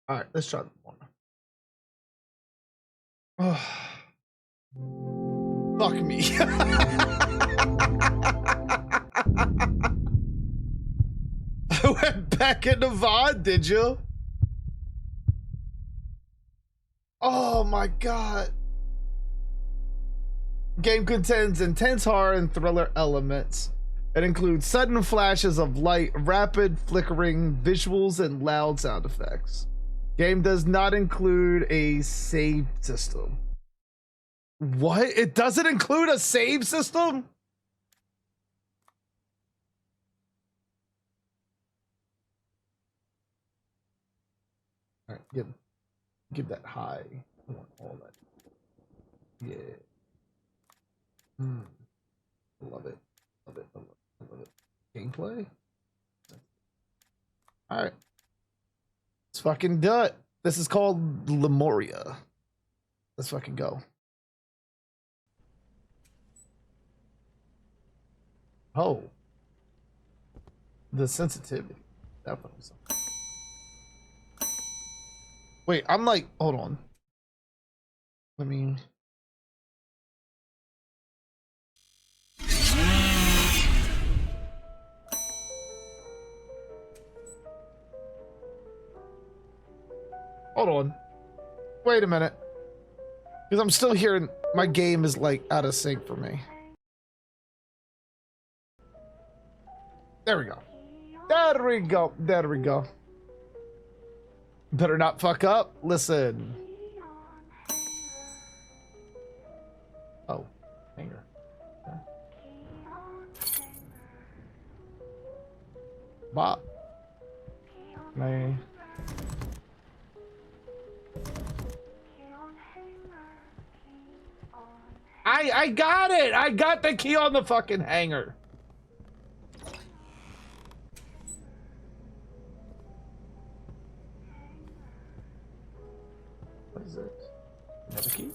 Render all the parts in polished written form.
All right, let's try one. Oh, fuck me. I went back into VOD, did you? Oh my god. Game contains intense horror and thriller elements. It includes sudden flashes of light, rapid flickering visuals, and loud sound effects. Game does not include a save system. What? It doesn't include a save system? All right, give that high. I want all that. Yeah. Love it. Love it. Love it. Love it. Gameplay? All right. Let's fucking do it. This is called Limoria. Let's fucking go. Oh. The sensitivity. Definitely something. Wait, I'm like, hold on. Let me. Hold on. Wait a minute. Because I'm still hearing my game is like out of sync for me. There we go. There we go. There we go. Better not fuck up. Listen. Oh, hanger. Okay. Bop. I got it. I got the key on the fucking hanger. What is it? Another key?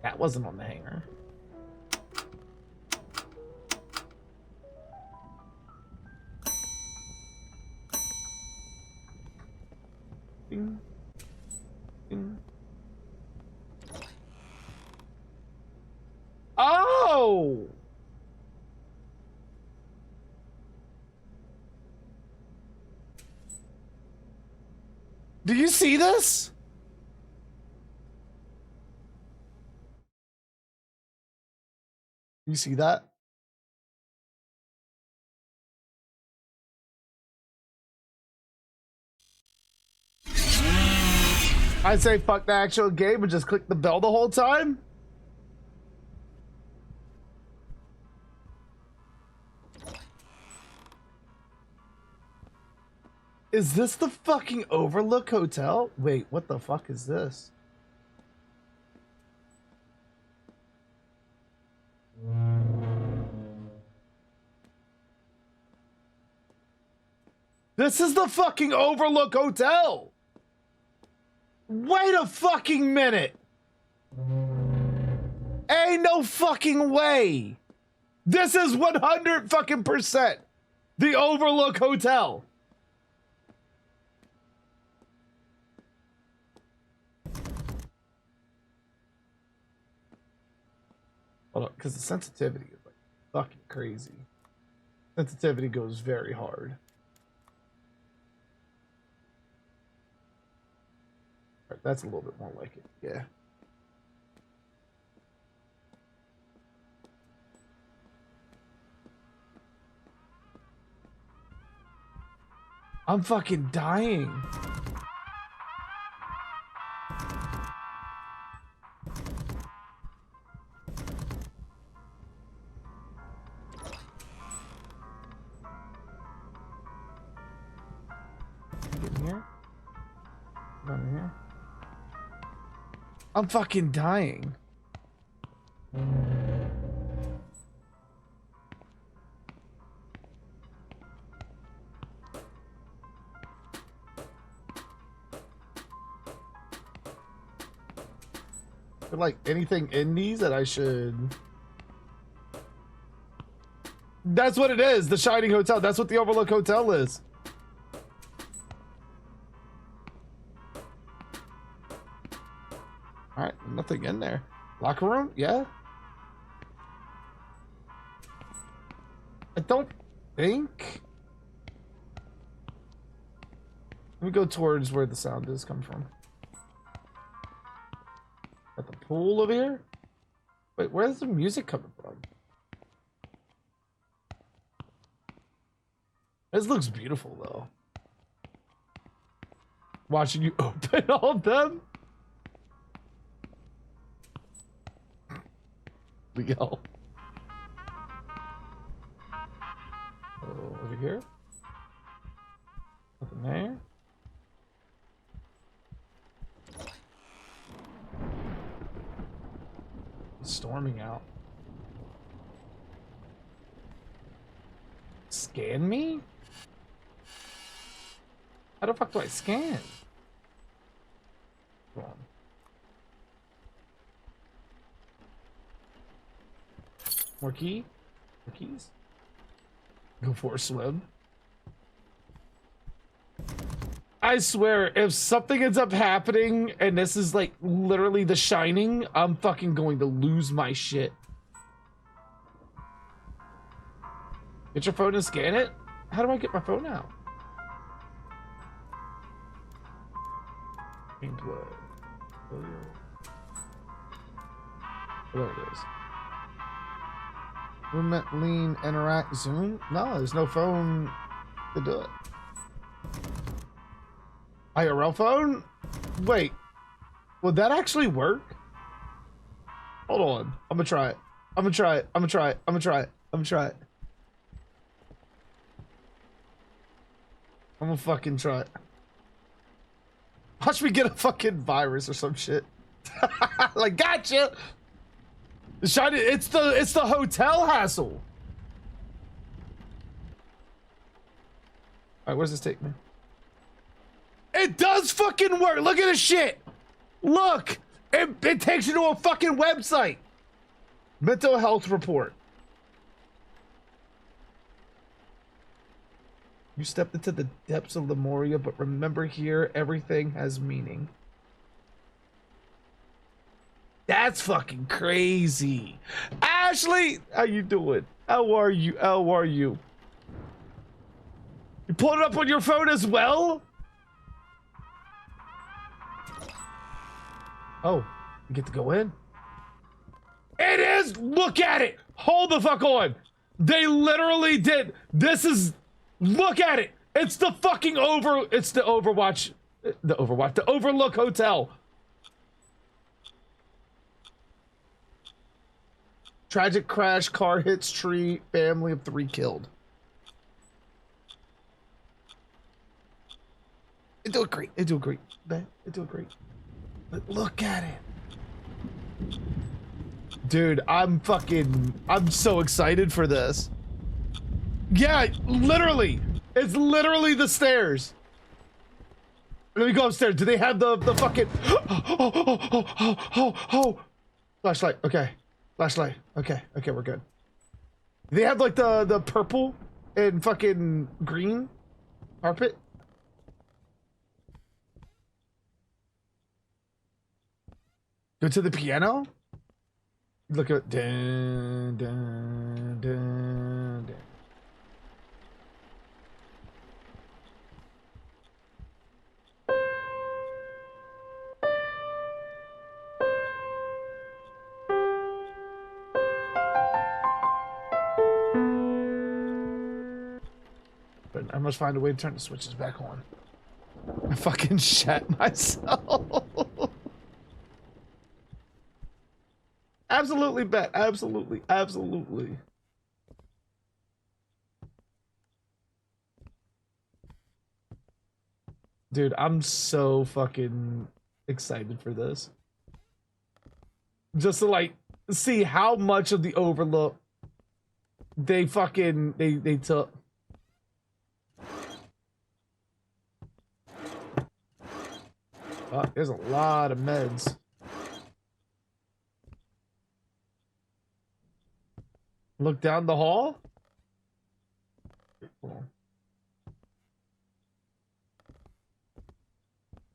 That wasn't on the hanger. Ding. Ding. Oh! Do you see this? You see that? I'd say fuck the actual game and just click the bell the whole time. Is this the fucking Overlook Hotel? Wait, what the fuck is this? This is the fucking Overlook Hotel. Wait a fucking minute. Ain't no fucking way. This is 100 fucking percent the Overlook Hotel. Hold on, because the sensitivity is like fucking crazy. Sensitivity goes very hard. Right, that's a little bit more like it, yeah. I'm fucking dying. Get in here. Get in here. I'm fucking dying. Like anything in these that I should. That's what it is. The Shining Hotel. That's what the Overlook Hotel is. nothing in there. Locker room? Yeah. I don't think. Let me go towards where the sound is coming from. At the pool over here? Wait, where's the music coming from? This looks beautiful though. Watching you open all of them. Yo. Oh, over here. Nothing there. It's storming out. Scan me? How the fuck do I scan? Come on. More key? More keys? Go for a swim. I swear, if something ends up happening and this is like literally The Shining, I'm fucking going to lose my shit. Get your phone and scan it? How do I get my phone out? Gameplay. There it is. Movement, lean, interact, zoom? No, there's no phone to do it. IRL phone? Wait, would that actually work? Hold on, I'm gonna try it. I'm gonna try it. I'm gonna try it. I'm gonna try it. I'm gonna try it. I'm gonna fucking try it. Watch me get a fucking virus or some shit. Like, gotcha. It's the hotel hassle. All right, where's this take me? It does fucking work. Look at this shit. Look, it takes you to a fucking website. Mental health report. You stepped into the depths of Limoria, but remember here, everything has meaning. That's fucking crazy. Ashley, how you doing? How are you? How are you? You pulled it up on your phone as well? Oh, you get to go in? It is! Look at it! Hold the fuck on! They literally did. This is... Look at it! It's the fucking it's the Overwatch... The Overlook Hotel. Tragic crash, car hits tree, family of 3 killed. It do great. It do great. Man, it do great. But look at it. Dude, I'm so excited for this. Yeah, literally. It's literally the stairs. Let me go upstairs. Do they have the fucking... Oh. Flashlight. Okay. Flashlight. Okay. Okay, we're good. They have like the purple and fucking green carpet. Go to the piano. Look at dun, dun, dun, dun. But I must find a way to turn the switches back on. I fucking shat myself. Absolutely, bet. Absolutely. Absolutely. Dude, I'm so fucking excited for this. Just to like see how much of the Overlook they fucking they took. There's a lot of meds. Look down the hall. Cool.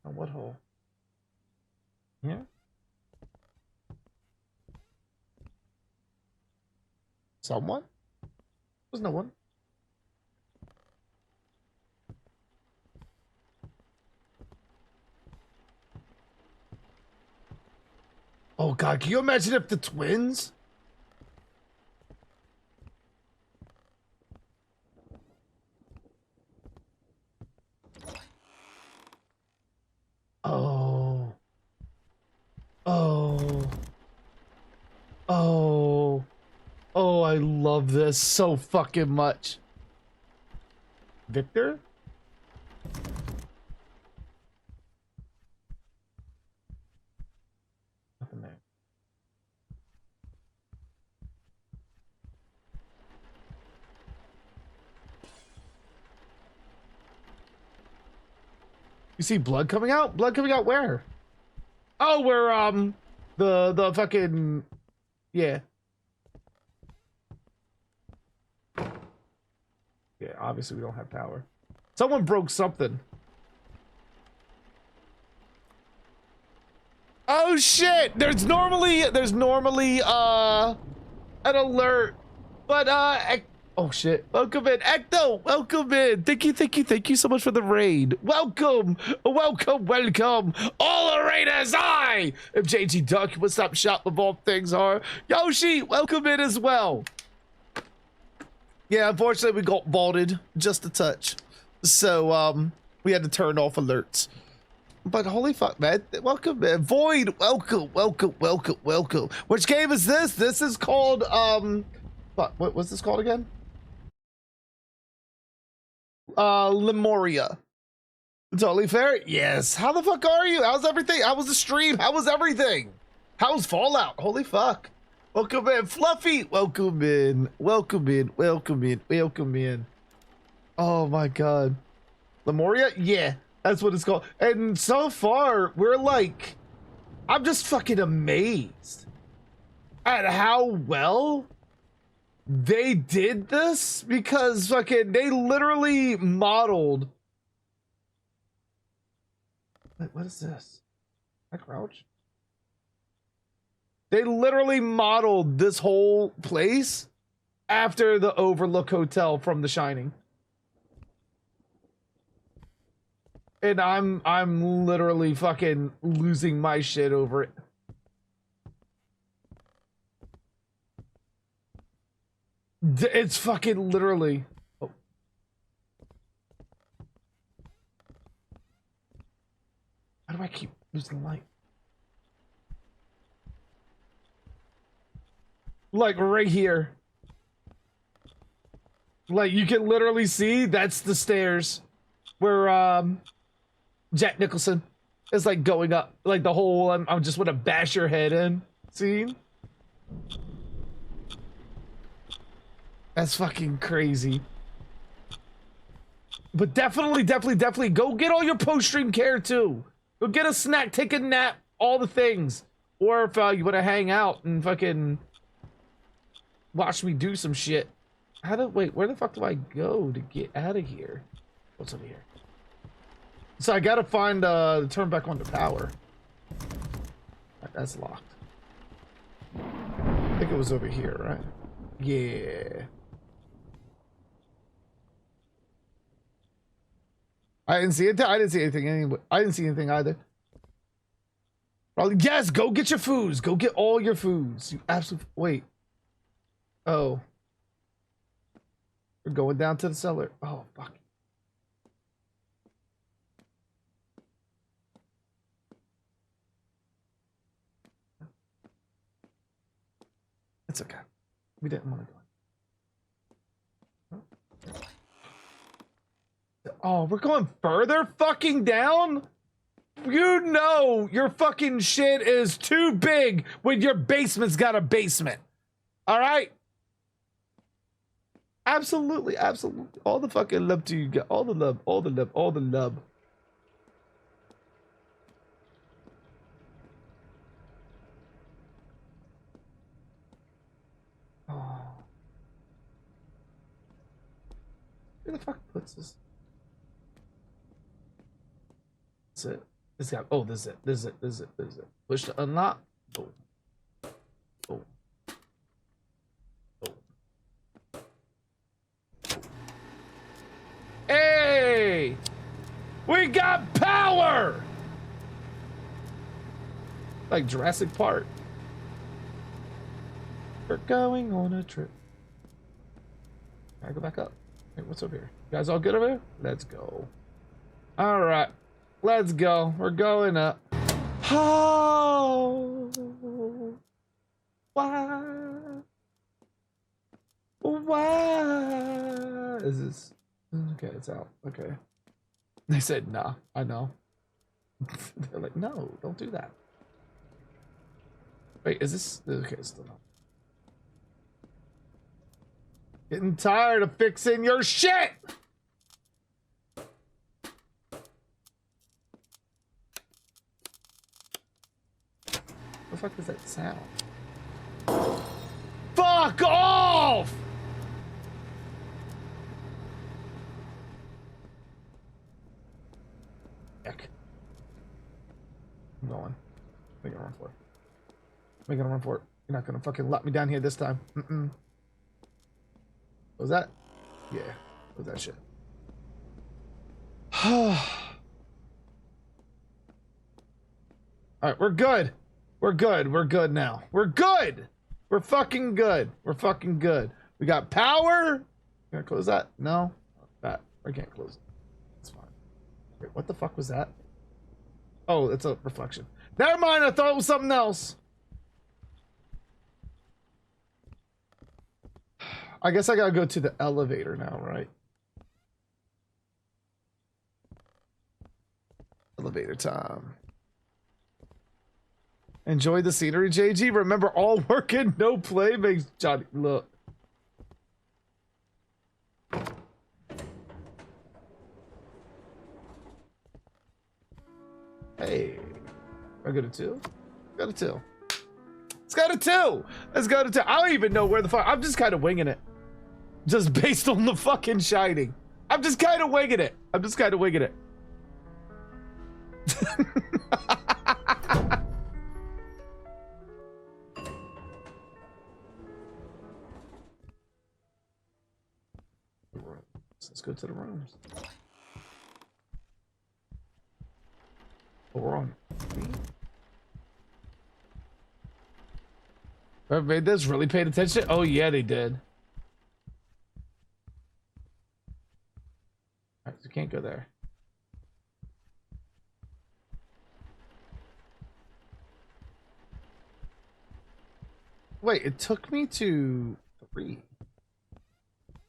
Oh, what hole? Here? Someone? There's no one. Oh god, can you imagine if the twins? Oh. Oh. Oh. Oh, I love this so fucking much. Victor? Nothing there. You see blood coming out? Blood coming out where? Oh, where the fucking yeah. Yeah, obviously we don't have power. Someone broke something. Oh shit! There's normally an alert, but oh shit! Welcome in, Ecto. Welcome in. Thank you so much for the raid. Welcome. All the raiders. I am JG Duck. What's up, shop of all things are Yoshi. Welcome in as well. Yeah, unfortunately we got vaulted just a touch, so we had to turn off alerts. But holy fuck, man. Welcome, man. Void, welcome. Which game is this? This is called, what was this called again? Limoria. Totally fair? Yes. How the fuck are you? How's everything? How was the stream? How was everything? How's Fallout? Holy fuck. Welcome in. Fluffy, welcome in. Oh my god. Limoria? Yeah. That's what it's called. And so far, we're like, I'm just fucking amazed at how well they did this, because fucking they literally modeled. Wait, what is this? I crouch? They literally modeled this whole place after the Overlook Hotel from The Shining. And I'm literally fucking losing my shit over it. It's fucking literally. Oh. How do I keep losing light? Like right here. Like you can literally see that's the stairs where Jack Nicholson is like going up, like the whole I'm just gonna bash your head in scene. That's fucking crazy. But definitely go get all your post-stream care too. Go get a snack, take a nap, all the things. Or if you wanna hang out and fucking watch me do some shit. Wait, where the fuck do I go to get out of here? What's over here? So I gotta find turn back on the power. That's locked. I think it was over here, right? Yeah. I didn't see it. I didn't see anything anyway. I didn't see anything either. Probably, yes, go get your foods. Go get all your foods. You absolutely wait. Oh. We're going down to the cellar. Oh fuck. It's okay. We didn't want to go. Oh, we're going further fucking down? You know your fucking shit is too big when your basement's got a basement. All right? Absolutely. All the fucking love to you. Get all the love. Oh. Who the fuck puts this? That's it. This guy. Oh, this is it. Push to unlock. Boom. We got power! Like Jurassic Park. We're going on a trip. I go back up. Hey, what's over here? You guys all good over here? Let's go. All right, let's go. We're going up. Oh, why? Why is this? Okay, it's out. Okay. They said, nah, I know. They're like, no, don't do that. Wait, is this? Okay, it's still not. Getting tired of fixing your shit! What the fuck is that sound? Fuck off! Heck. I'm going. Make it run for it. Make it run for it. You're not gonna fucking lock me down here this time. Mm-mm. What was that? Yeah. What was that shit? Alright, we're good. We're good. We're good now. We're good! We're fucking good. We're fucking good. We got power! Can I close that? No? That. I can't close it. It's fine. Wait, what the fuck was that? Oh, it's a reflection. Never mind, I thought it was something else. I guess I gotta go to the elevator now, right? Elevator time. Enjoy the scenery, JG. Remember, all work and no play makes Johnny look. Hey, I got a 2. Got a 2. It's got a 2. Let's go to 2. I don't even know where the fuck. I'm just kind of winging it. Just based on the fucking Shining. I'm just kind of winging it. I'm just kind of winging it. Let's go to the rooms. Oh, we're on. Whoever made this really paid attention? Oh yeah, they did. Alright, so can't go there. Wait, it took me to 3.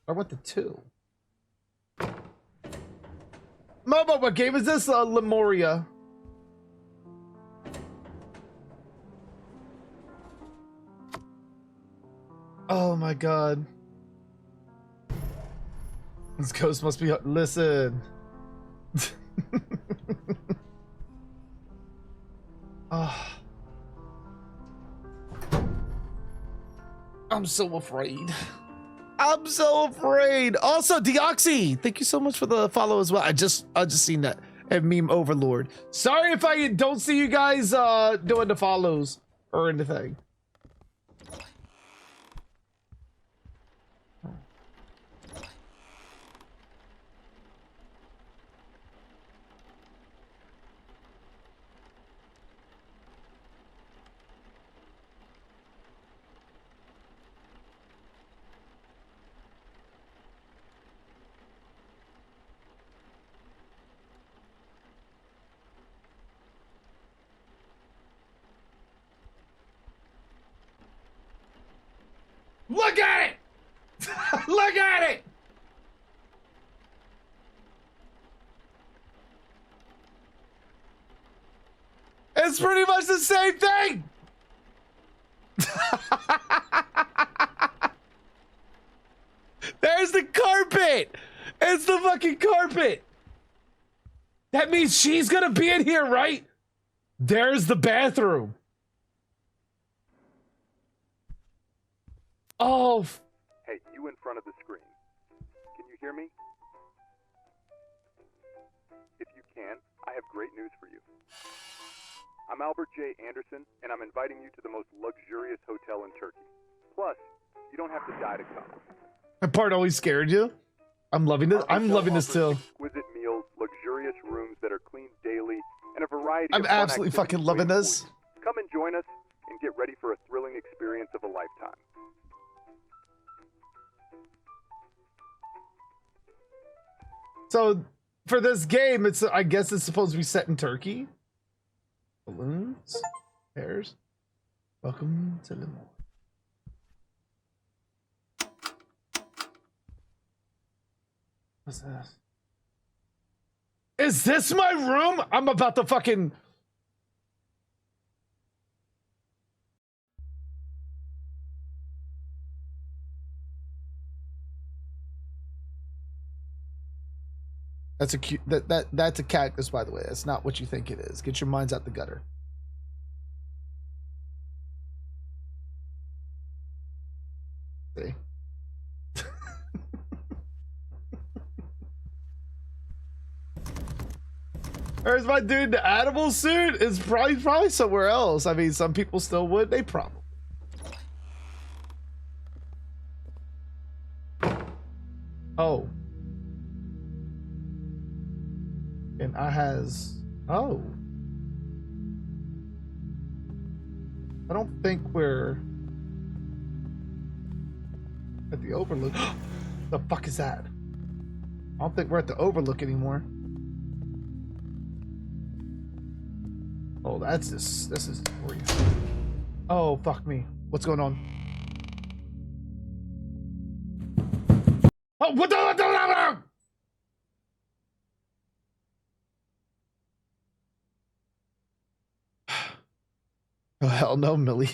I went to 2. Momo, what game is this? Limoria. Oh my god. This ghost must be. Listen. Oh. I'm so afraid. I'm so afraid. Also, Deoxy, thank you so much for the follow as well. I just seen that at Meme Overlord. Sorry if I don't see you guys doing the follows or anything. Look at it! Look at it! It's pretty much the same thing! There's the carpet! It's the fucking carpet! That means she's gonna be in here, right? There's the bathroom. Oh. Hey, you in front of the screen. Can you hear me? If you can, I have great news for you. I'm Albert J. Anderson, and I'm inviting you to the most luxurious hotel in Turkey. Plus, you don't have to die to come. That part always scared you? I'm loving this. I'm loving this too. Exquisite meals, luxurious rooms, variety I'm of fun absolutely activities fucking loving waiting this. for you. Come and join us and get ready for a thrilling experience of a lifetime. So for this game, I guess it's supposed to be set in Turkey. Balloons, pears. Welcome to Limoria. What's this? Is this my room? I'm about to fucking. That's a cute. That's a cactus, by the way. That's not what you think it is. Get your minds out the gutter. See. There's my dude in the animal suit. It's probably somewhere else. I mean, some people still would. They probably. Oh. And I has. Oh. I don't think we're at the Overlook. The fuck is that? I don't think we're at the Overlook anymore. Oh, that's this. This is for you. Oh, fuck me. What's going on? Oh, what the? Oh, hell no, Millie.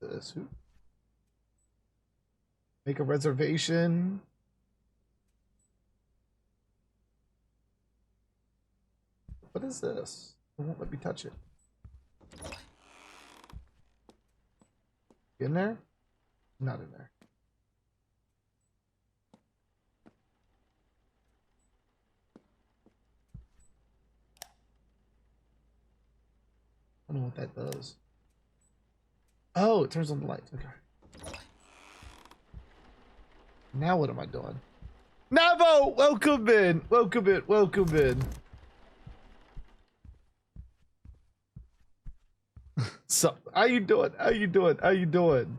This who? Make a reservation. What is this? It won't let me touch it. In there? Not in there. I don't know what that does. Oh, it turns on the lights. Okay. Now what am I doing? Navo, welcome in. Welcome in. Welcome in. So, how you doing? How you doing? How you doing?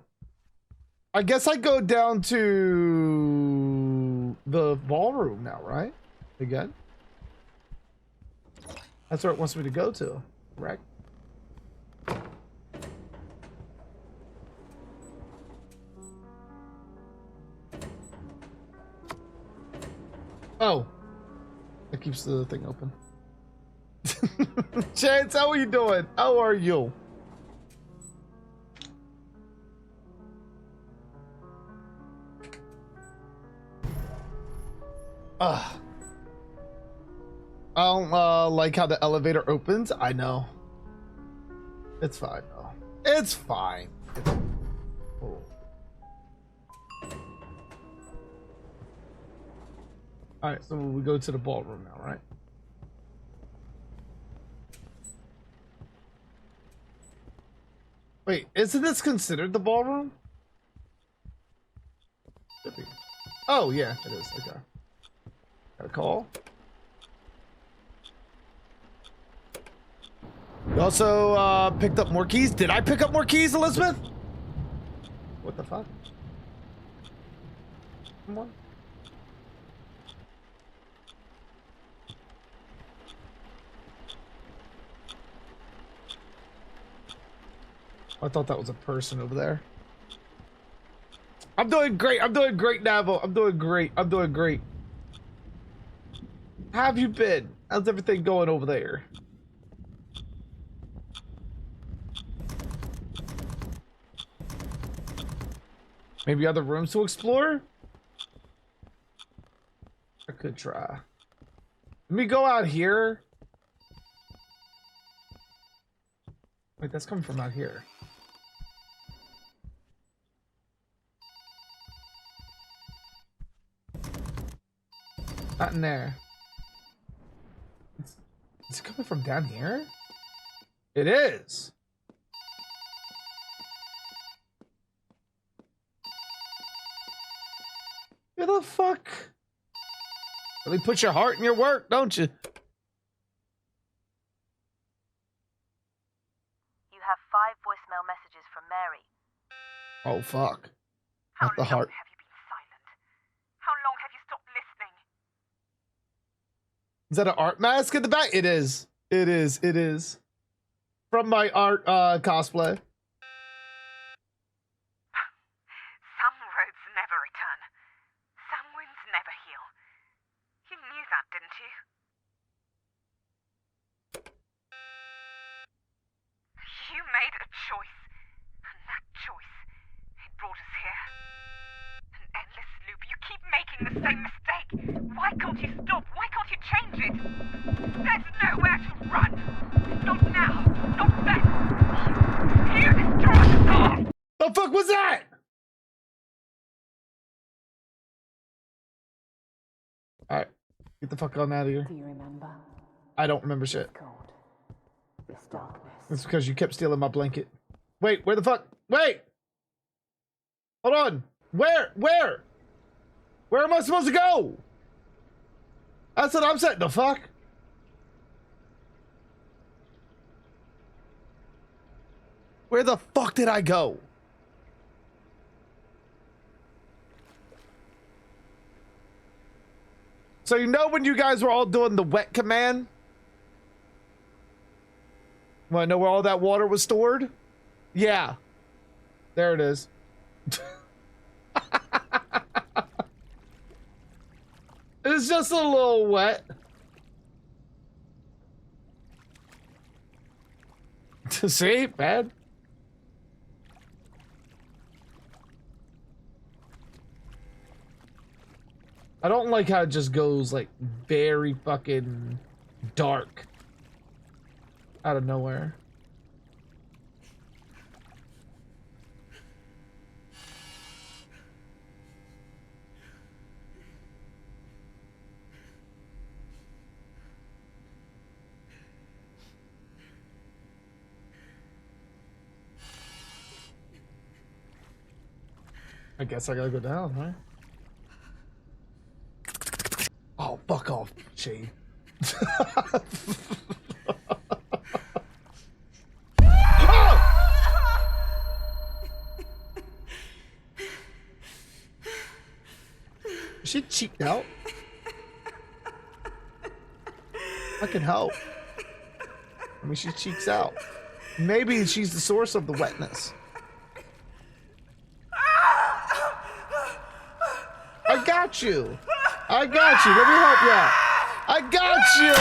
I guess I go down to the ballroom now, right? Again? That's where it wants me to go to, correct? Oh. That keeps the thing open. Chance, how are you doing? How are you? Ugh. I don't like how the elevator opens. I know. It's fine though. It's fine. Oh. Alright, so we go to the ballroom now, right? Wait, isn't this considered the ballroom? Should be. Oh yeah, it is. Okay. Got a call. You also picked up more keys. Did I pick up more keys, Elizabeth? What the fuck? Come on. I thought that was a person over there. I'm doing great. I'm doing great, Navo. I'm doing great. I'm doing great. How have you been? How's everything going over there? Maybe other rooms to explore? I could try. Let me go out here. Wait, that's coming from out here. Not in there. Is it coming from down here? It is. Where the fuck? Really put your heart in your work, don't you? You have 5 voicemail messages from Mary. Oh, fuck. How Not the long heart. have you been silent? How long have you stopped listening? Is that an art mask in the back? It is. It is. It is. From my art cosplay. Some roads never return. Some wounds never heal. You knew that, didn't you? You made a choice. And that choice, it brought us here. An endless loop. You keep making the same mistake. Why can't you stop? Why can't you change it? There's nowhere to run. Not now. Not then. You destroyed us all. The fuck was that? Alright. Get the fuck on out of here. Do you remember? I don't remember shit. Cold. This darkness. It's because you kept stealing my blanket. Wait, where the fuck? Wait! Hold on. Where? Where? Where am I supposed to go? That's what I'm saying. The fuck? Where the fuck did I go? So you know when you guys were all doing the wet command? Want to know where all that water was stored? Yeah. There it is. It's just a little wet. See? Bad. I don't like how it just goes like very fucking dark out of nowhere. I guess I gotta go down, right? Oh, fuck off, Shade. Is she cheeked out? I can help. I mean, she cheeks out. Maybe she's the source of the wetness. I got you. I got you. Let me help you out. I got you.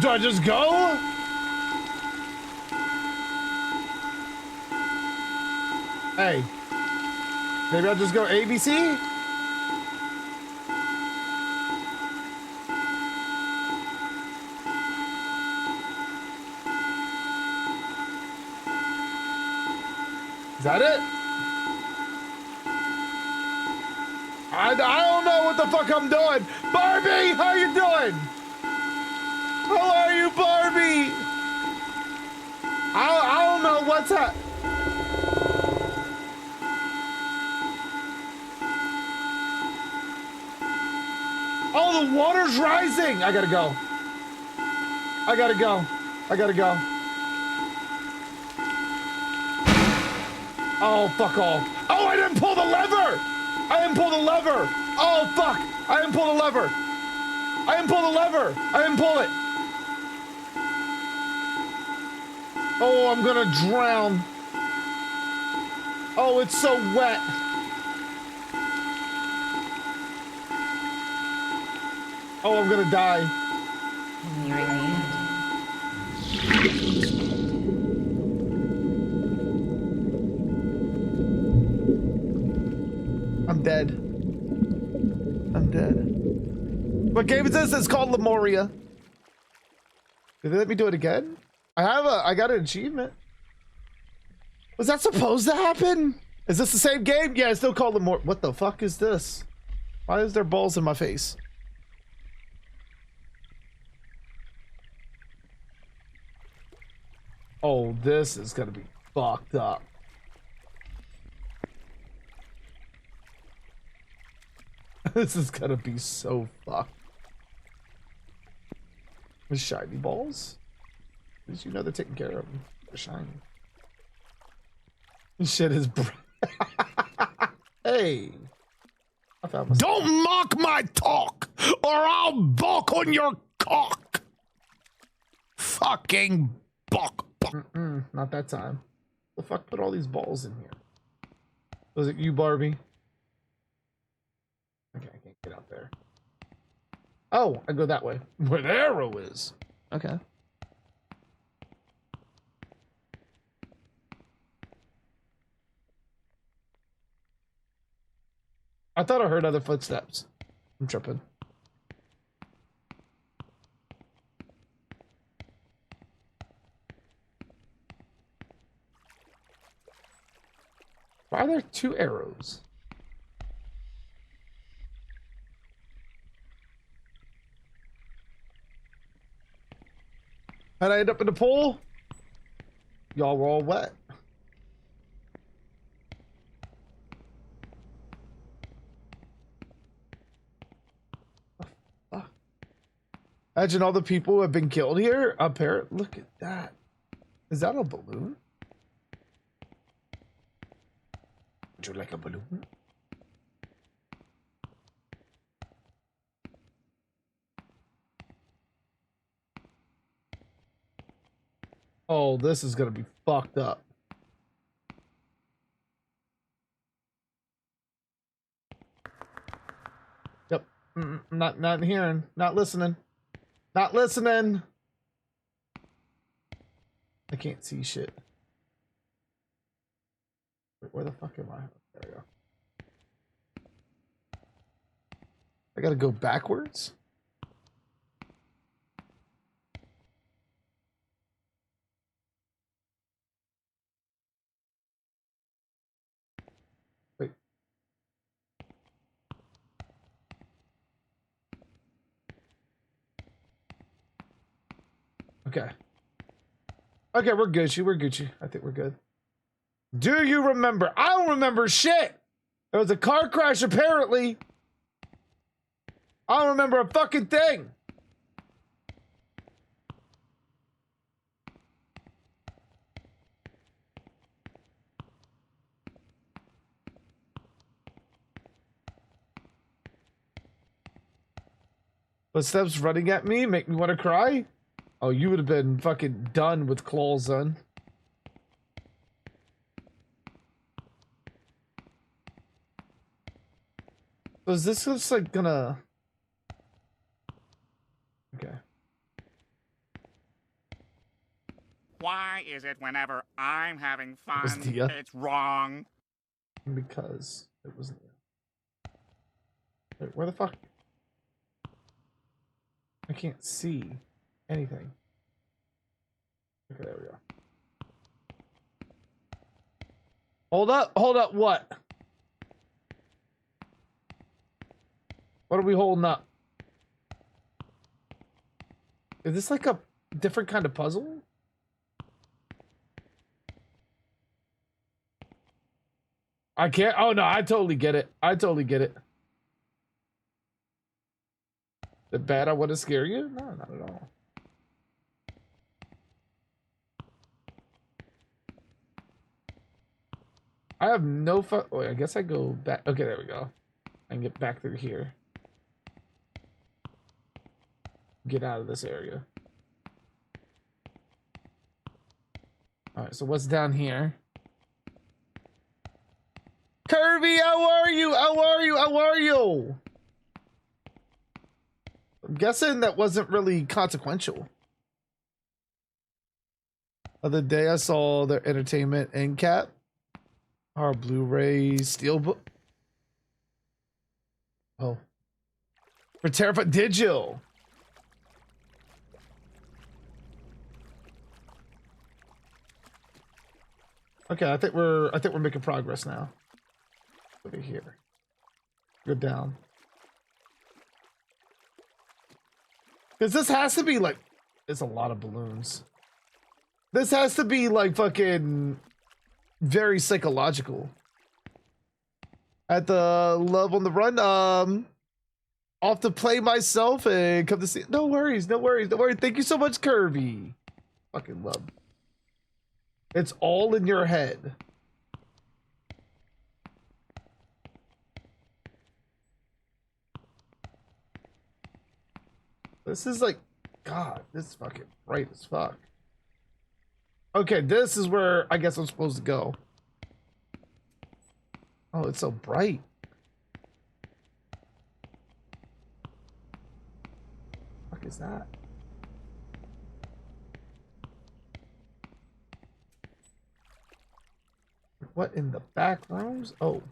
Do I just go? Hey. Maybe I'll just go ABC? Is that it? I don't know what the fuck I'm doing. Barbie, how you doing? How are you, Barbie? I don't know what's up. Oh, the water's rising. I gotta go. I gotta go. I gotta go. Oh, fuck off. Oh, I didn't pull the lever! I didn't pull the lever! Oh, fuck! I didn't pull the lever! I didn't pull the lever! I didn't pull it! Oh, I'm gonna drown. Oh, it's so wet. Oh, I'm gonna die. Nearing the end. I'm dead. I'm dead. What game is this? It's called Limoria. Did they let me do it again? I got an achievement. Was that supposed to happen? Is this the same game? Yeah, it's still called Limoria. What the fuck is this? Why is there balls in my face? Oh, this is gonna be fucked up. This is gonna be so fucked. The shiny balls? At least you know they're taking care of them. They're shiny. This shit is Hey. I found myself. Don't mock my talk, or I'll balk on your cock. Fucking balk. Not that time. The fuck put all these balls in here? Was it you, Barbie? Okay, I can't get out there. Oh, I go that way. Where the arrow is. Okay. I thought I heard other footsteps. I'm tripping. Why are there 2 arrows? How'd I end up in the pool? Y'all were all wet. Imagine all the people who have been killed here. Apparently, look at that. Is that a balloon? Would you like a balloon? Oh, this is gonna be fucked up. Yep. Not hearing. Not listening. Not listening. I can't see shit. Wait, where the fuck am I? There we go. I gotta go backwards? Wait. Okay. Okay, we're Gucci. We're Gucci. I think we're good. Do you remember? I don't remember shit. There was a car crash, apparently. I don't remember a fucking thing. Footsteps running at me make me want to cry. Oh, you would have been fucking done with claws then. So is this just like gonna... Okay. Why is it whenever I'm having was fun, Dia. it's wrong? Because it wasn't... Wait, where the fuck? I can't see anything. Okay, there we go. Hold up, what? What are we holding up? Is this like a different kind of puzzle? I can't, oh no, I totally get it. I totally get it. The bad I want to scare you? No, not at all. I have no wait, I guess I go back. Okay, there we go. I can get back through here. Get out of this area. Alright, so what's down here? Kirby, how are you? How are you? How are you? I'm guessing that wasn't really consequential. Other day I saw their entertainment end cap. Our Blu-ray steelbook. Oh. For Terrified Digital. Okay, I think we're making progress now. Over here. Go down. Because this has to be like, it's a lot of balloons. This has to be like fucking very psychological. At the Love on the Run, off to play myself and come to see. No worries, no worries, no worries. Thank you so much, Kirby. Fucking love. It's all in your head. This is like, God, this is fucking bright as fuck. Okay, this is where I guess I'm supposed to go. Oh, it's so bright. What the fuck is that? What in the back rooms? Oh.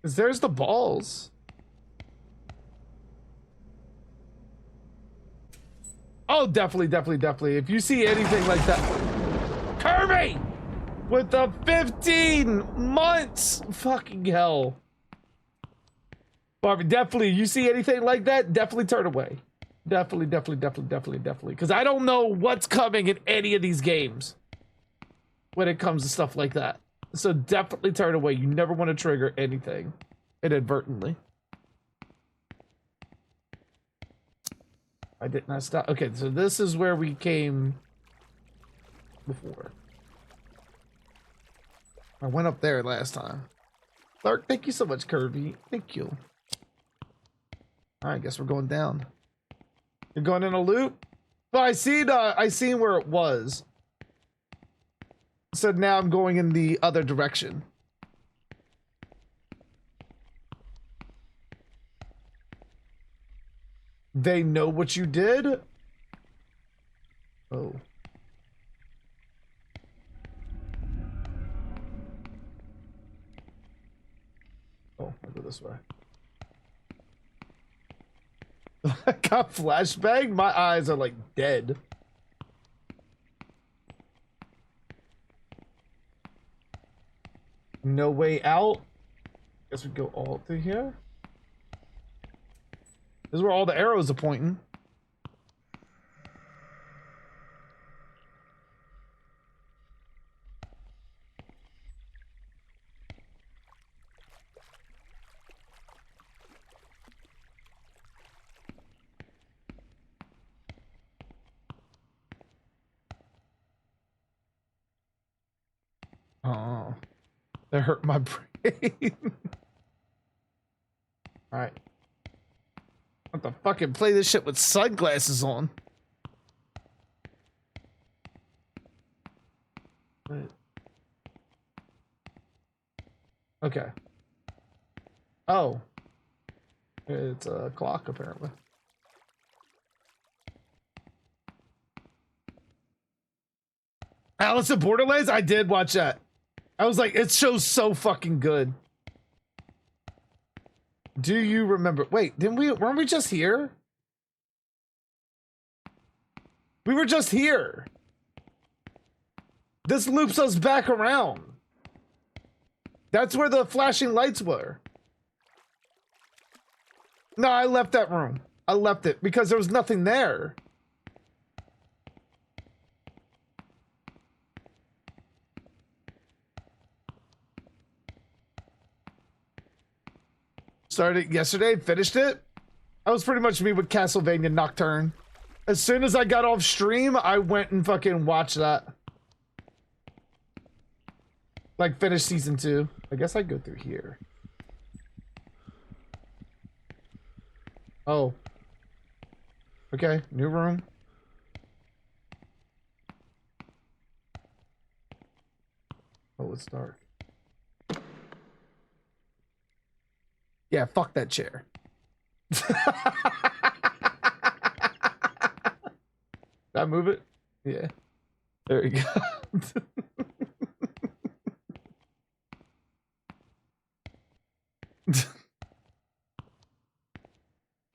Cause there's the balls. Oh, definitely, definitely, definitely. If you see anything like that. Kirby! With the 15 months! Fucking hell. Barbie, definitely, you see anything like that, definitely turn away. Definitely, definitely, definitely, definitely, definitely. Because I don't know what's coming in any of these games when it comes to stuff like that. So definitely turn away. You never want to trigger anything inadvertently. I did not stop. Okay, so this is where we came before. I went up there last time. Dark, thank you so much, Kirby. Thank you. Alright, I guess we're going down. You're going in a loop? Well, I seen where it was. So now I'm going in the other direction. They know what you did? Oh. Oh, I'll go this way. I got flashbang? My eyes are like dead. No way out. Guess we go all through here. This is where all the arrows are pointing. Oh, that hurt my brain. All right. I have to fucking play this shit with sunglasses on. Wait. Okay. Oh. It's a clock, apparently. Alice in Borderlands? I did watch that. I was like, it shows so fucking good. Do you remember? Wait, weren't we just here? We were just here. This loops us back around. That's where the flashing lights were. No, I left that room. I left it because there was nothing there. Started it yesterday, finished it. I was pretty much me with Castlevania Nocturne. As soon as I got off stream, I went and fucking watched that. Like, finished season 2. I guess I go through here. Oh. Okay, new room. Oh, it's dark. Yeah, fuck that chair. Did I move it? Yeah. There we go.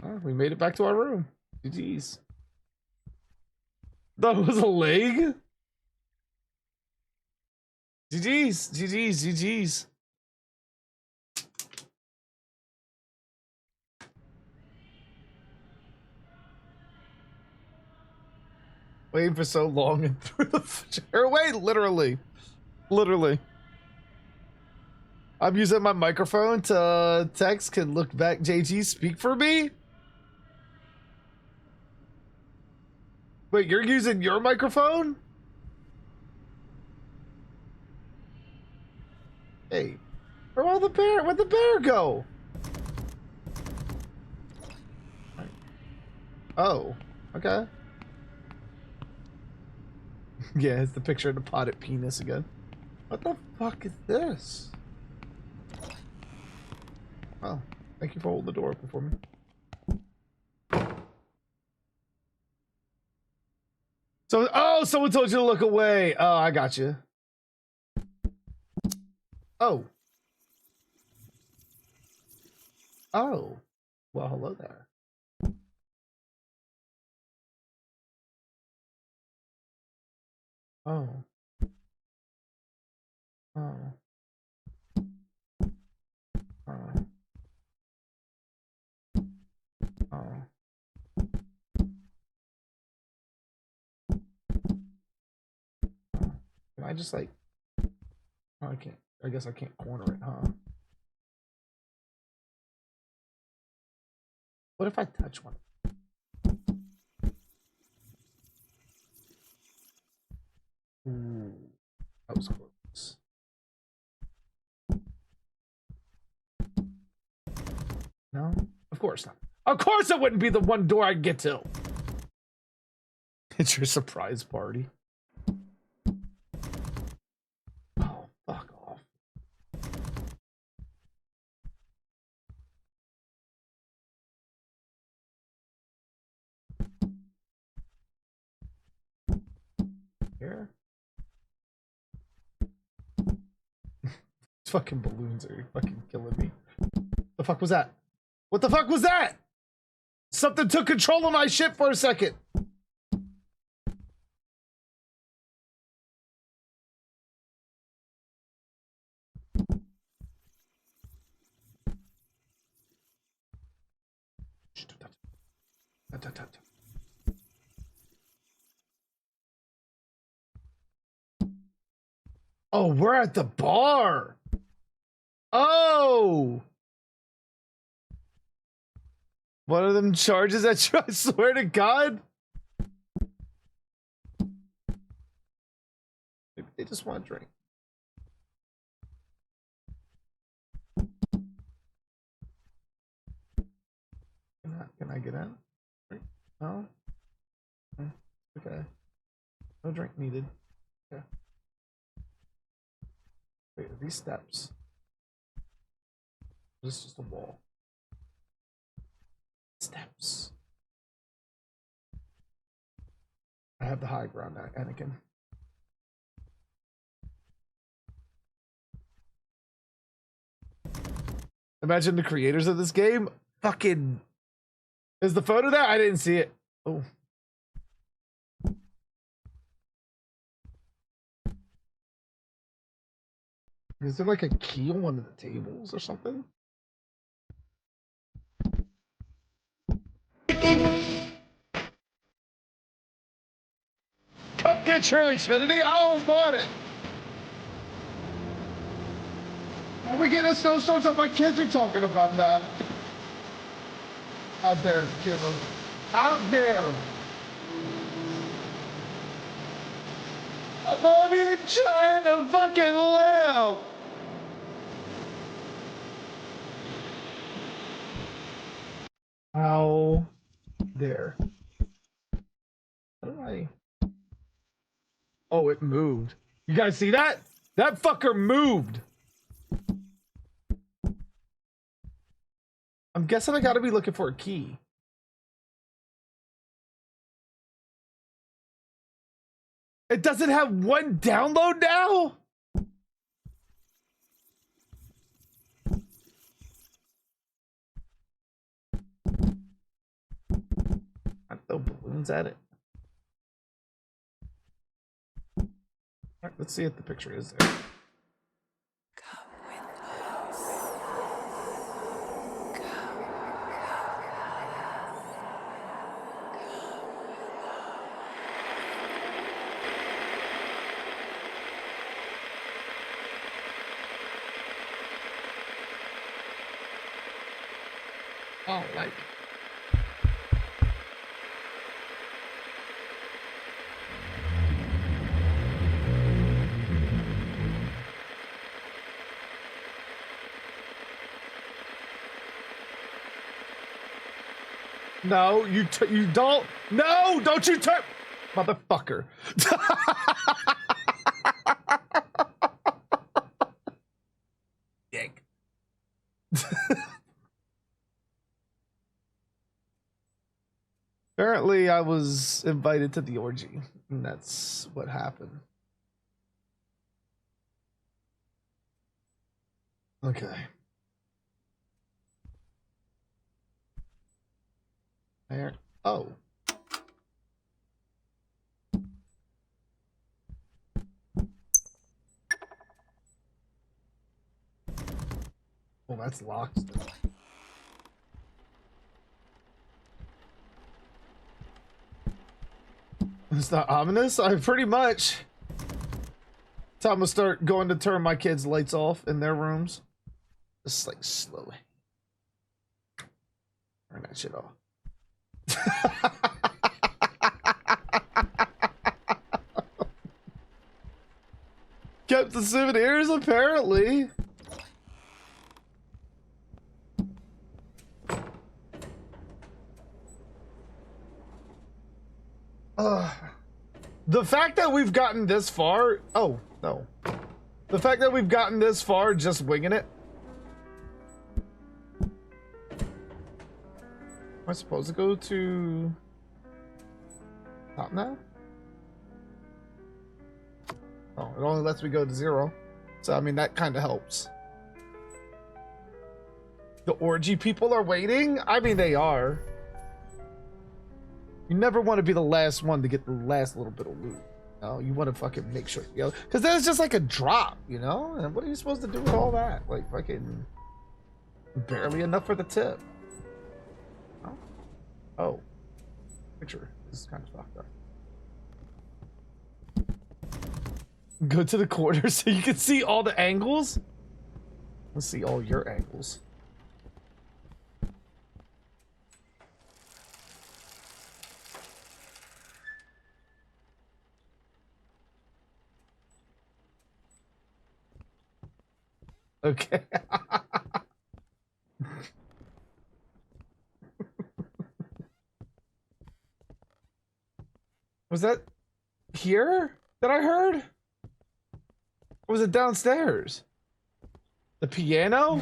Oh, we made it back to our room. GG's. That was a leg? GG's, GG's, GG's. Waiting for so long and threw the chair away, literally. Literally. I'm using my microphone to text. Can look back, JG, speak for me? Wait, you're using your microphone? Hey, where'd the bear go? Oh, okay. Yeah, it's the picture of the potted penis again. What the fuck is this? Oh, thank you for holding the door open for me. So, oh, someone told you to look away. Oh, I got you. Oh. Oh. Well, hello there. Oh. Oh. Oh. Oh. Can I just like... Oh, I can't. I guess I can't corner it, huh? What if I touch one? Ooh. That was close. No? Of course not. Of course it wouldn't be the one door I'd get to. It's your surprise party. Oh, fuck off. Here? These fucking balloons are fucking killing me. The fuck was that? What the fuck was that? Something took control of my ship for a second. Oh, we're at the bar. Oh. One of them charges at you, I swear to God. Maybe they just want to drink. Can I get in? No? Okay. No drink needed. Okay. Wait, are these steps? This is just a wall. Steps. I have the high ground, Anakin. Imagine the creators of this game. Fucking. Is the photo there? I didn't see it. Oh. Is there like a key on one of the tables or something? Come get your Xfinity. I almost bought it. When we get a snowstorms up, my kids are talking about that. Out there, kiddo. Out there. I'm not even trying to fucking live. How there? How do I? Oh, it moved. You guys see that? That fucker moved. I'm guessing I gotta be looking for a key. It doesn't have one download now? I throw balloons at it. All right, let's see if the picture is there. Oh, like. No, you don't. No, don't you turn, motherfucker. Yank. Apparently, I was invited to the orgy, and that's what happened. Okay. There. Oh. Well, that's locked still. It's not ominous? I pretty much. Time to start going to turn my kids' lights off in their rooms. Just like slowly. Turn that shit off. Kept the souvenirs, apparently. The fact that we've gotten this far. Oh, no. The fact that we've gotten this far just winging it. Am I supposed to go to top now? Oh, it only lets me go to 0. So, I mean, that kind of helps. The orgy people are waiting? I mean, they are. You never want to be the last one to get the last little bit of loot. No, you want to fucking make sure, you know, because then it's just like a drop, you know? And what are you supposed to do with all that? Like, fucking barely enough for the tip. Oh. Oh. Picture. This is kind of fucked up. Go to the corner so you can see all the angles? Let's see all your angles. Okay. Was that here that I heard? Or was it downstairs? The piano?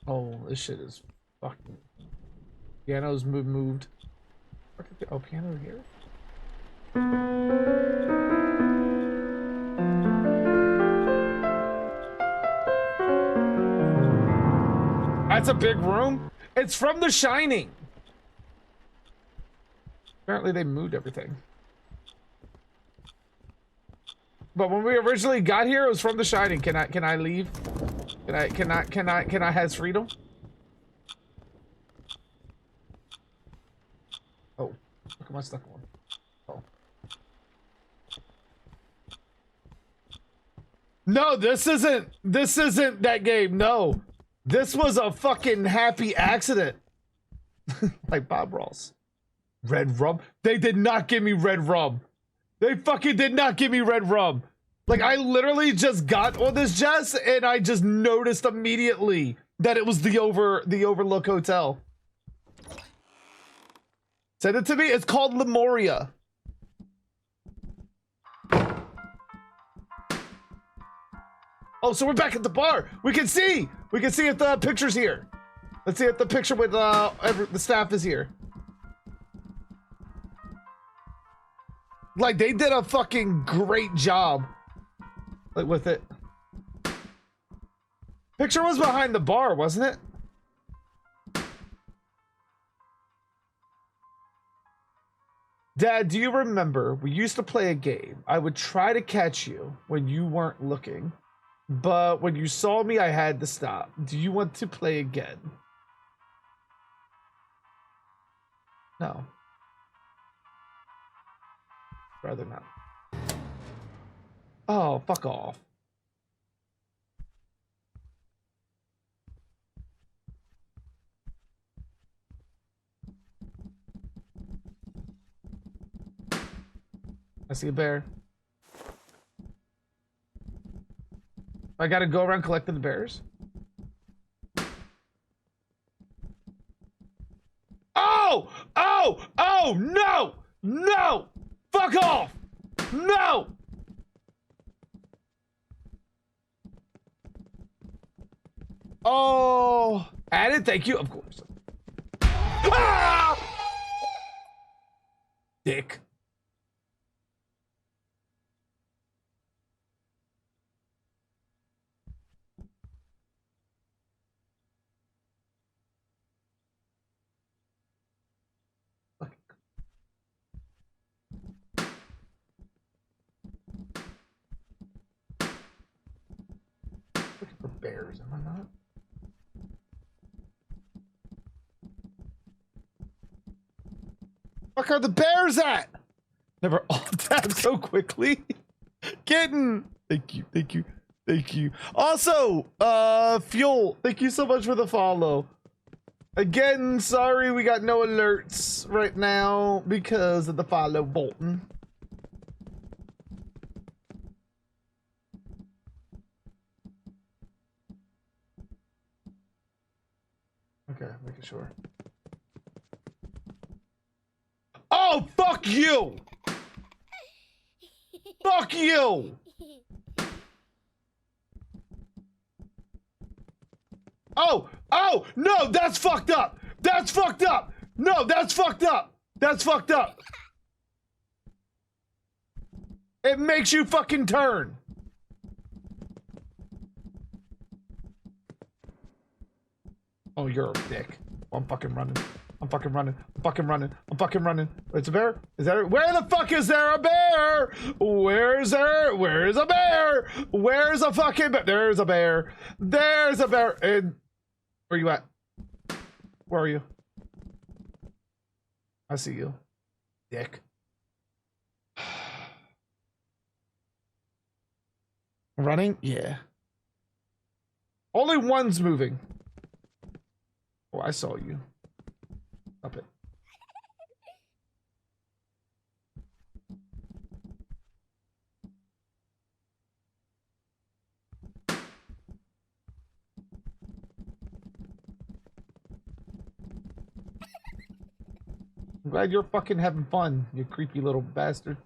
Oh, this shit is fucking... Piano's moved. Oh, piano here? That's a big room. It's from The Shining. Apparently they moved everything. But when we originally got here, it was from The Shining. Can I leave? Can I have freedom? Oh, look at my stuff on. Oh. No, this isn't that game. No. This was a fucking happy accident. Like Bob Ross. Red rum? They did not give me red rum. They fucking did not give me red rum. Like, I literally just got on this Jess and I just noticed immediately that it was the Overlook Hotel. Send it to me. It's called Limoria. Oh, so we're back at the bar. We can see if the picture's here. Let's see if the picture with the staff is here. Like, they did a fucking great job. Like, with it. Picture was behind the bar, wasn't it? Dad, do you remember we used to play a game? I would try to catch you when you weren't looking, but when you saw me, I had to stop. Do you want to play again? No. Rather not. Oh, fuck off. I see a bear. I gotta go around collecting the bears. Oh! Oh! Oh! No! No! Fuck off! No! Oh! Added, thank you, of course. Ah! Dick. Looking for bears, am I not? Fuck are the bears at? Never all tap so quickly. Kitten. Thank you, thank you, thank you. Also, Fuel, thank you so much for the follow. Again, sorry we got no alerts right now because of the follow button. Okay, making sure. Oh, fuck you! Fuck you! Oh, oh, no, that's fucked up! That's fucked up! No, that's fucked up! That's fucked up! It makes you fucking turn! Oh, you're a dick. I'm fucking running. I'm fucking running. I'm fucking running. I'm fucking running. It's a bear? Is that where the fuck is there a bear? Where's there? Where's a bear? Where's a fucking bear? There's a bear. There's a bear. And where you at? Where are you? I see you. Dick. Running? Yeah. Only one's moving. Oh, I saw you. Up it. I'm glad you're fucking having fun, you creepy little bastard.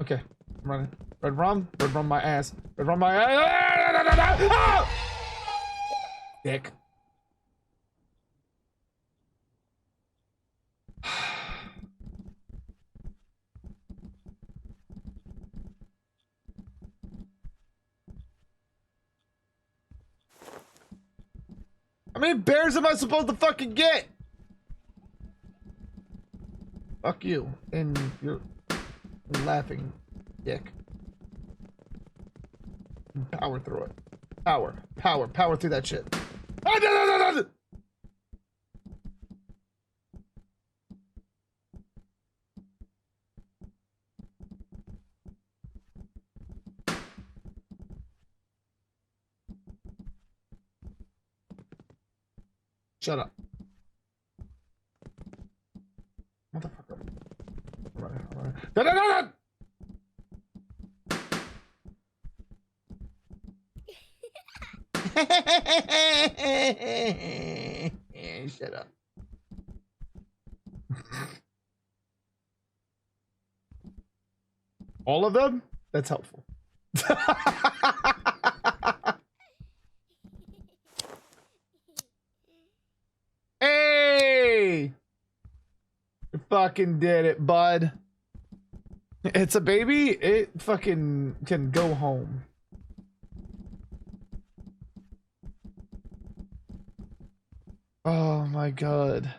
Okay, I'm running. Red rum my ass. Red rum my ass. Ah! Dick. How many bears am I supposed to fucking get? Fuck you and your laughing dick. Power through it. Power through that shit. Shut up. Motherfucker. Run. Shut up. All of them? That's helpful. Hey! You fucking did it, bud. It's a baby. It fucking can go home. Oh my god.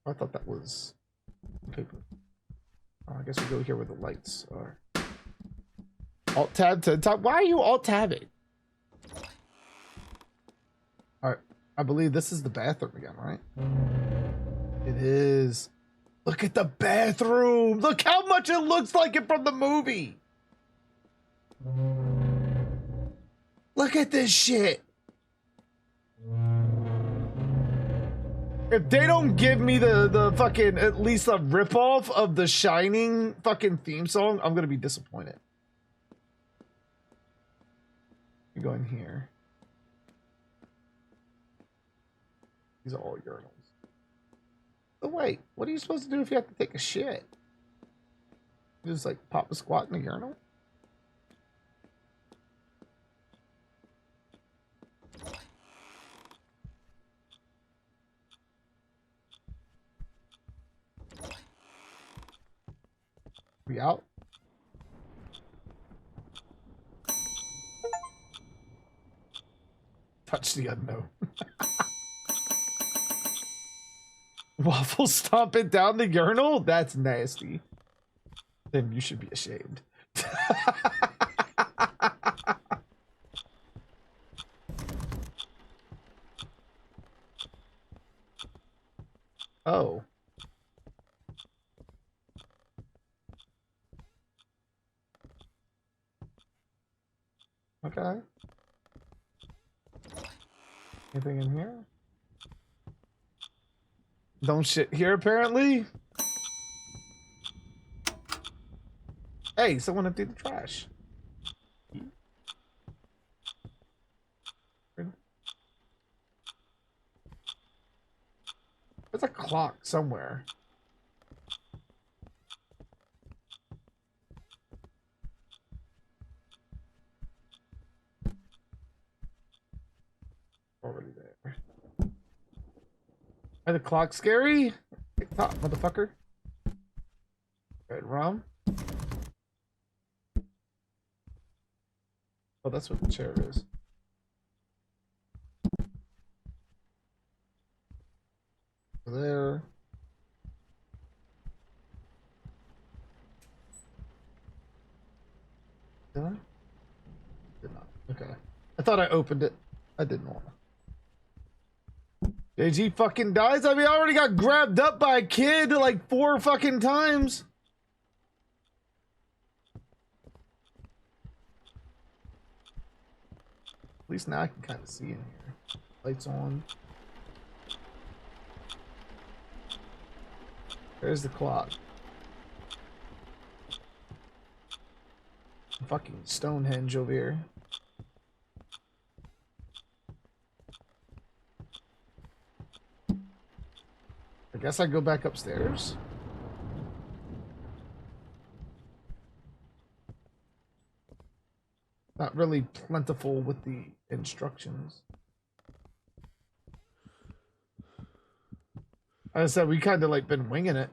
I thought that was Oh, I guess we go here where the lights are. Alt tab to top. Why are you alt tabbing? All right, I believe this is the bathroom again, right? It is. Look at the bathroom. Look how much it looks like it from the movie. Look at this shit. If they don't give me the fucking at least a ripoff of the Shining fucking theme song, I'm gonna be disappointed. You go in here. These are all urinals. Oh wait, what are you supposed to do if you have to take a shit? You just like pop a squat in the urinal? We out? Touch the unknown. Waffle stomping down the urinal? That's nasty. Then you should be ashamed. Oh. Okay. Anything in here? Don't shit here, apparently. Hey, someone emptied the trash. There's a clock somewhere. Already there. Are the clock scary? Tick tock, motherfucker. Red rum. Oh, that's what the chair is. There. Did I? Did not. Okay. I thought I opened it. I didn't want to. JG fucking dies. I mean, I already got grabbed up by a kid like 4 fucking times. At least now I can kind of see in here. Lights on. There's the clock. Fucking Stonehenge over here. I guess I go back upstairs. Not really plentiful with the instructions. As I said, we kind of like been winging it.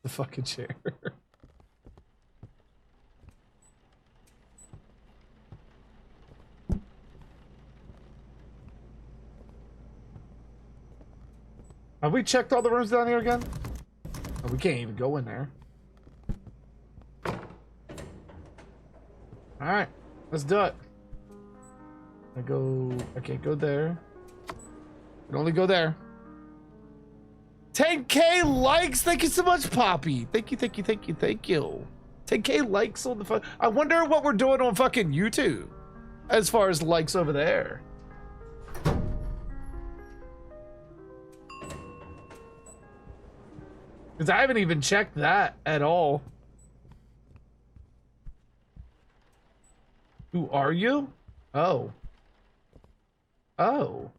The fucking chair. Have we checked all the rooms down here again? Oh, we can't even go in there. Alright, let's do it. I can't go there. I can only go there. 10K likes! Thank you so much, Poppy. Thank you. 10K likes on the I wonder what we're doing on fucking YouTube as far as likes over there. Because I haven't even checked that at all. Who are you? Oh. Oh.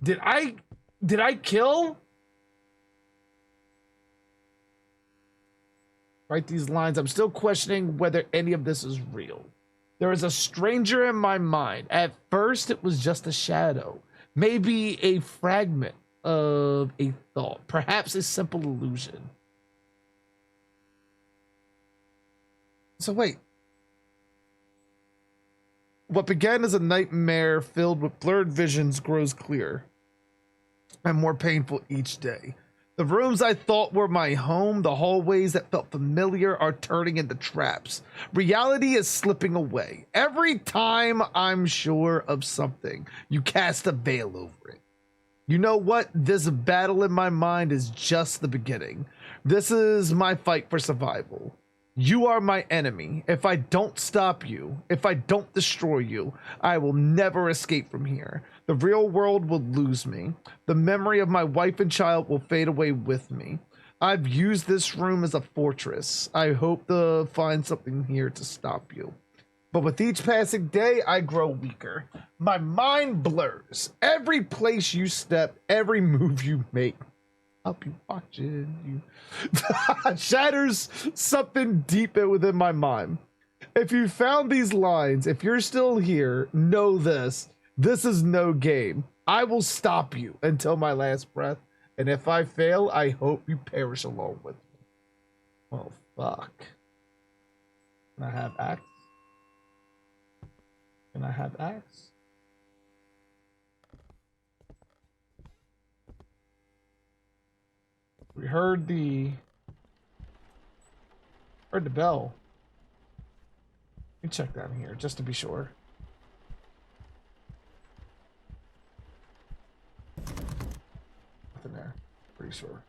Did I kill? Write these lines. I'm still questioning whether any of this is real. There is a stranger in my mind. At first, it was just a shadow. Maybe a fragment of a thought. Perhaps a simple illusion. So wait. What began as a nightmare filled with blurred visions grows clear and more painful each day. The rooms I thought were my home, the hallways that felt familiar, are turning into traps. Reality is slipping away. Every time I'm sure of something, you cast a veil over it. You know what? This battle in my mind is just the beginning. This is my fight for survival. You are my enemy. If I don't stop you, if I don't destroy you, I will never escape from here. The real world will lose me. The memory of my wife and child will fade away with me. I've used this room as a fortress. I hope to find something here to stop you. But with each passing day, I grow weaker. My mind blurs. Every place you step, every move you make, I'll be watching you. Shatters something deep within my mind. If you found these lines, if you're still here, know this. This is no game. I will stop you until my last breath. And if I fail, I hope you perish along with me. Oh, fuck. Can I have axe? Can I have axe? We heard the bell. Let me check down here just to be sure. Nothing there. Pretty sure.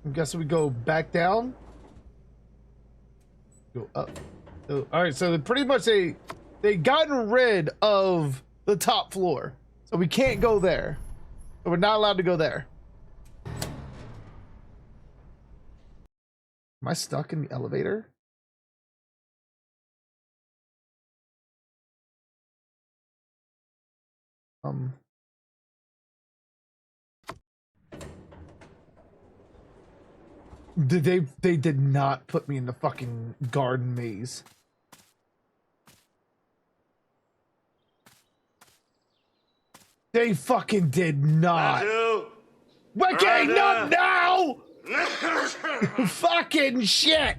I'm guessing we go back down. Go up. So, all right, so pretty much they gotten rid of the top floor, so we can't go there. So we're not allowed to go there. Am I stuck in the elevator? They did not put me in the fucking garden maze. They fucking did not. Waking up now! Fucking shit!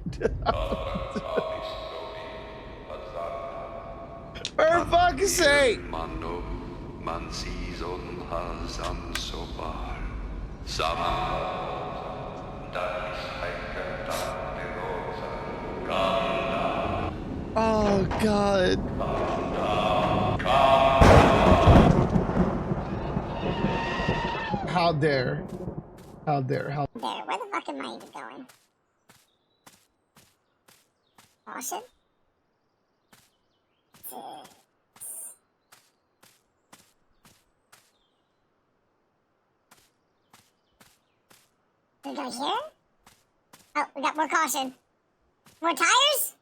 For fuck's sake! Oh god. How dare. How dare. How there. Where the fuck am I even going? Caution? We go here? Oh, we got more caution. More tires?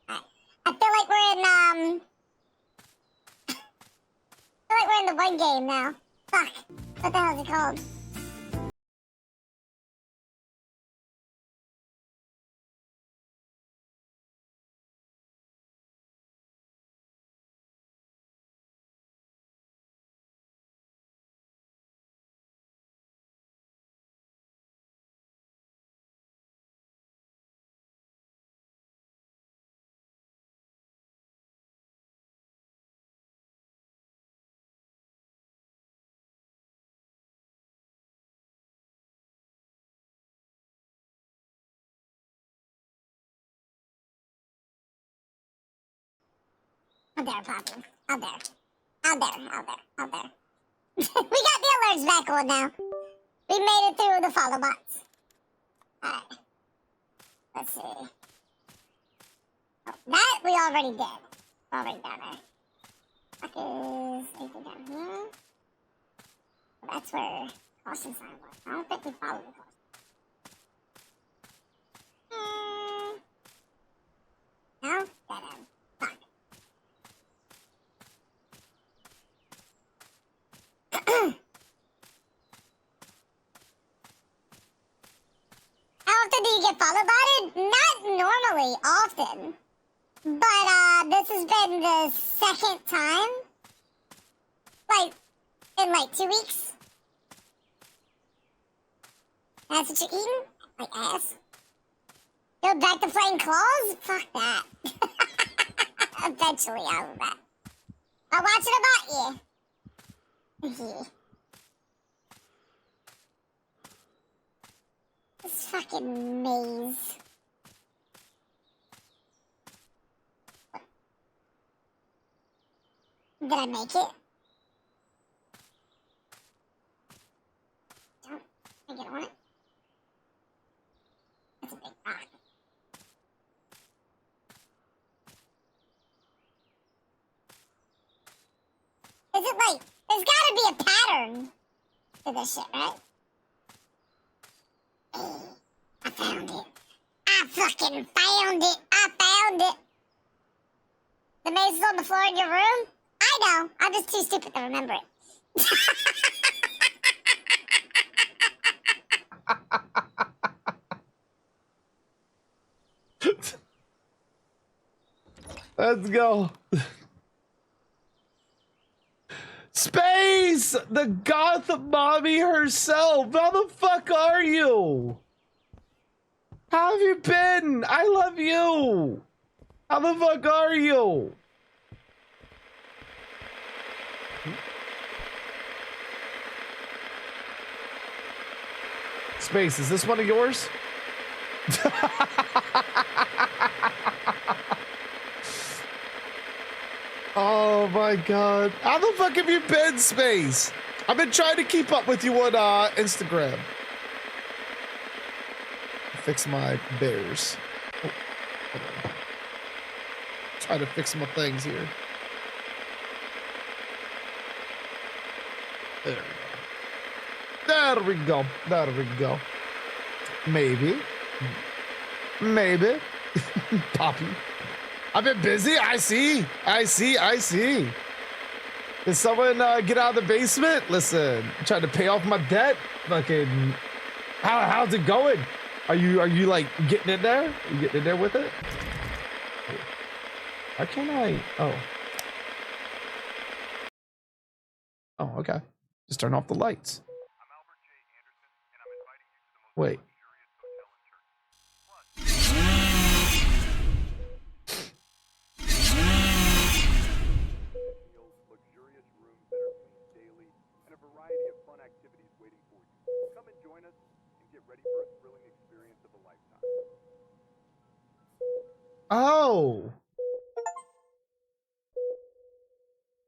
Alright. I feel like we're in, I feel like we're in the one game now. Fuck. What the hell is it called? Out there, Poppy. Out there. Out there, out there, out there. We got the alerts back on now. We made it through the follow bots. Alright. Let's see. Oh, that we already did. Already down there. What is anything down here? That's where caution sign was. I don't think we followed the caution. No? Dead end. Fuck. How often do you get follow botted? Not normally often. But this has been the second time? Like, in like 2 weeks? That's what you're eating? Like ass? Go back to playing claws? Fuck that. Eventually I'll do that. I'll watch it about you. This fucking maze. Did I make it? Don't I get on it? That's a big rock. Is it like, there's gotta be a pattern to this shit, right? Hey, I found it. I fucking found it. I found it. The maze is on the floor in your room? I know. I'm just too stupid to remember it. Let's go. Space! The goth mommy herself! How the fuck are you? How have you been? I love you! How the fuck are you? Space, is this one of yours? Oh my god. How the fuck have you been, Space? I've been trying to keep up with you on Instagram. Fix my bears. Oh, hold on. Try to fix my things here. There we go. There we go. There we go. Maybe. Maybe. Poppy. I've been busy. I see. I see. I see. Did someone get out of the basement? Listen, I'm trying to pay off my debt. Fucking. How's it going? Are you like getting in there? You getting in there with it? Why can't I? Oh. Oh, okay. Just turn off the lights. Wait. Oh.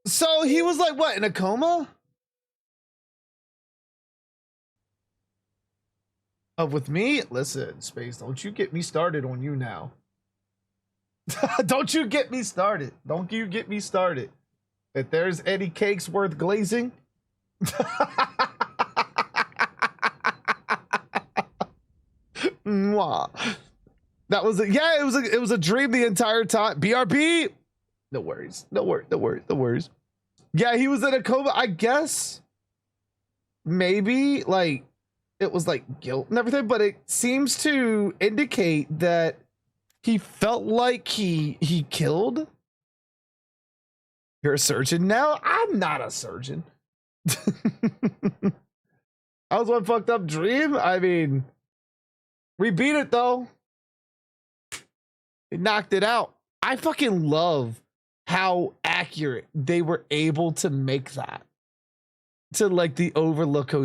So he was like, what, in a coma? With me? Listen, Space, don't you get me started on you now. Don't you get me started. Don't you get me started. If there's any cakes worth glazing. Mwah. That was yeah, it was a dream the entire time. BRB. No worries. No worries. No worries. No worries. Yeah, he was in a coma. I guess maybe like it was like guilt and everything, but it seems to indicate that he felt like he killed. You're a surgeon now? I'm not a surgeon. That was one fucked up dream. I mean, we beat it though. It knocked it out. I fucking love how accurate they were able to make that to like the Overlook Hotel.